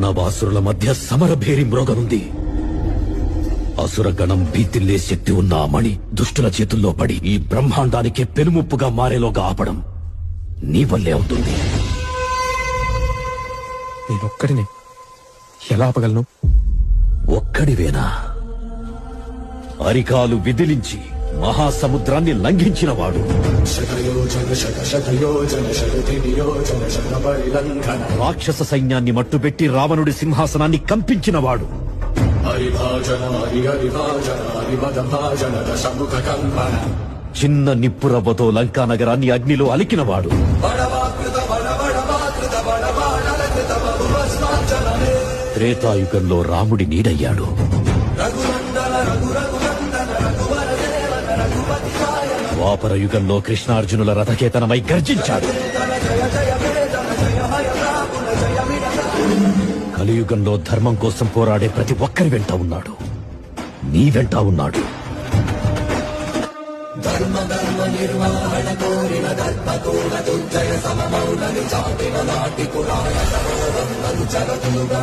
దానవాసురుల మధ్య సమరభేరి మ్రోగనుంది. అసురగణం భీతిల్లే శక్తి ఉన్న ఆ మణి దుష్టుల చేతుల్లో పడి ఈ బ్రహ్మాండానికే పెనుముప్పుగా మారేలోగా ఆపడం నీ వల్లే అవుతుంది. నేనొక్కడిని ఎలా ఆపగలను? ఒక్కడివేనా? అరికాలు విదిలించి మహాసముద్రాన్ని లంఘించినవాడు, రాక్షస సైన్యాన్ని మట్టుబెట్టి రావణుడి సింహాసనాన్ని కంపించినవాడు, చిన్న నిప్పురవ్వతో లంకా నగరాన్ని అగ్నిలో అలికినవాడు, త్రేతాయుగంలో రాముడి నీడయ్యాడు, ద్వాపర యుగంలో కృష్ణార్జునుల రథకేతనమై గర్జించాడు, కలియుగంలో ధర్మం కోసం పోరాడే ప్రతి ఒక్కరి వెంట ఉన్నాడు. నీ వెంట ఉన్నాడు. ధర్మ నిర్వహణ కోరిన దర్పతోడ దుర్జయ సమమౌనని చాటిన నాటి పురాణ జగతులుగా